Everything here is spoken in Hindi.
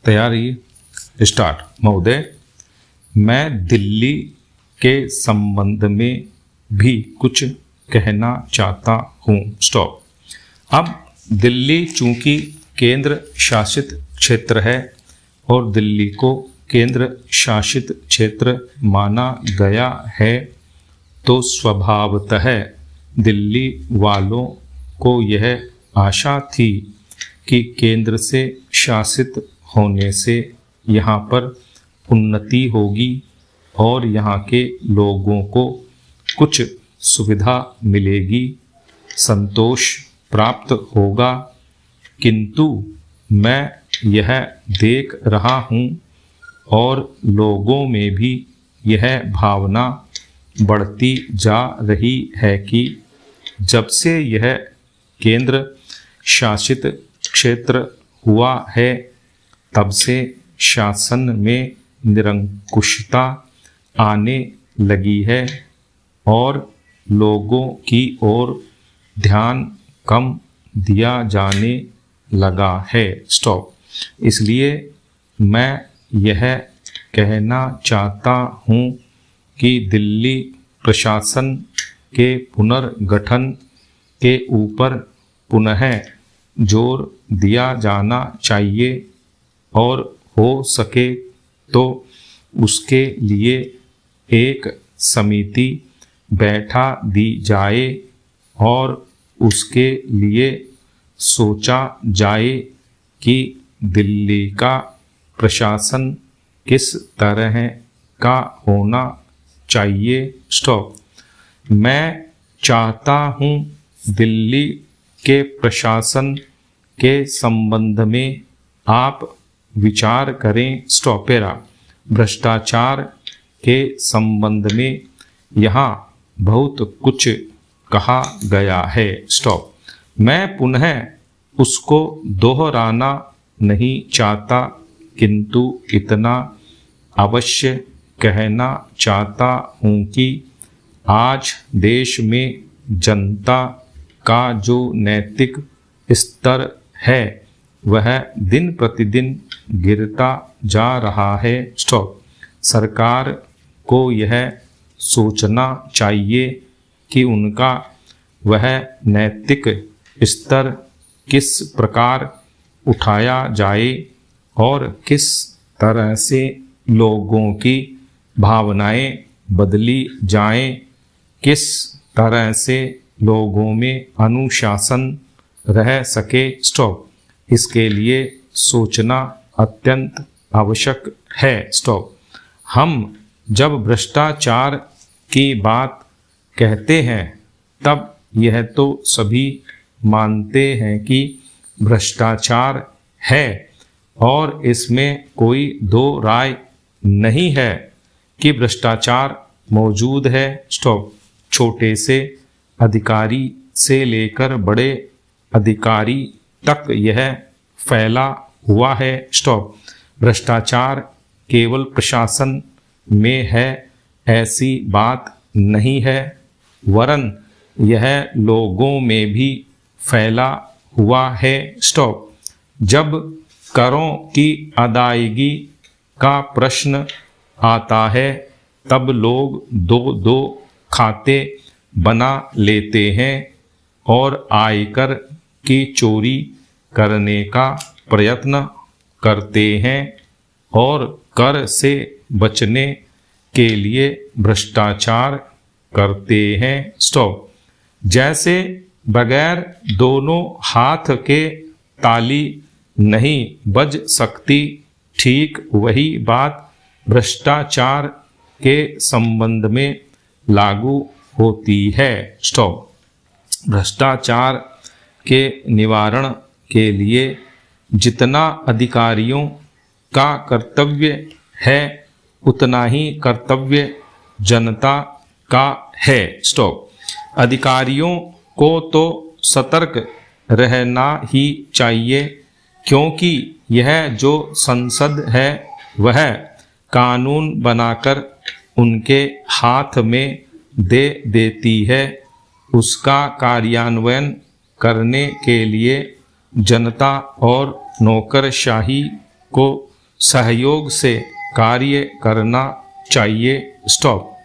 तैयारी स्टार्ट। महोदय, मैं दिल्ली के संबंध में भी कुछ कहना चाहता हूँ। स्टॉप। अब दिल्ली चूंकि केंद्र शासित क्षेत्र है और दिल्ली को केंद्र शासित क्षेत्र माना गया है, तो स्वभावतः दिल्ली वालों को यह आशा थी कि केंद्र से शासित होने से यहाँ पर उन्नति होगी और यहाँ के लोगों को कुछ सुविधा मिलेगी, संतोष प्राप्त होगा। किंतु मैं यह देख रहा हूँ और लोगों में भी यह भावना बढ़ती जा रही है कि जब से यह केंद्र शासित क्षेत्र हुआ है, तब से शासन में निरंकुशता आने लगी है और लोगों की ओर ध्यान कम दिया जाने लगा है। स्टॉप। इसलिए मैं यह कहना चाहता हूँ कि दिल्ली प्रशासन के पुनर्गठन के ऊपर पुनः जोर दिया जाना चाहिए और हो सके तो उसके लिए एक समिति बैठा दी जाए और उसके लिए सोचा जाए कि दिल्ली का प्रशासन किस तरह का होना चाहिए। स्टॉप। मैं चाहता हूँ दिल्ली के प्रशासन के संबंध में आप विचार करें। स्टॉपेरा। भ्रष्टाचार के संबंध में यहाँ बहुत कुछ कहा गया है। स्टॉप। मैं पुनः उसको दोहराना नहीं चाहता, किंतु इतना अवश्य कहना चाहता हूँ कि आज देश में जनता का जो नैतिक स्तर है वह दिन प्रतिदिन गिरता जा रहा है। स्टॉप। सरकार को यह सोचना चाहिए कि उनका वह नैतिक स्तर किस प्रकार उठाया जाए और किस तरह से लोगों की भावनाएं बदली जाएं, किस तरह से लोगों में अनुशासन रह सके। स्टॉप। इसके लिए सोचना अत्यंत आवश्यक है। स्टॉप। हम जब भ्रष्टाचार की बात कहते हैं तब यह तो सभी मानते हैं कि भ्रष्टाचार है और इसमें कोई दो राय नहीं है कि भ्रष्टाचार मौजूद है। स्टॉप। छोटे से अधिकारी से लेकर बड़े अधिकारी तक यह फैला हुआ है। स्टॉप। भ्रष्टाचार केवल प्रशासन में है ऐसी बात नहीं है, वरन यह लोगों में भी फैला हुआ है। स्टॉप। जब करों की अदायगी का प्रश्न आता है तब लोग दो दो खाते बना लेते हैं और आयकर की चोरी करने का प्रयत्न करते हैं और कर से बचने के लिए भ्रष्टाचार करते हैं। स्टॉप। जैसे बगैर दोनों हाथ के ताली नहीं बज सकती, ठीक वही बात भ्रष्टाचार के संबंध में लागू होती है। स्टॉप। भ्रष्टाचार के निवारण के लिए जितना अधिकारियों का कर्तव्य है उतना ही कर्तव्य जनता का है। स्टॉप। अधिकारियों को तो सतर्क रहना ही चाहिए, क्योंकि यह जो संसद है वह कानून बनाकर उनके हाथ में दे देती है। उसका कार्यान्वयन करने के लिए जनता और नौकरशाही को सहयोग से कार्य करना चाहिए। स्टॉप।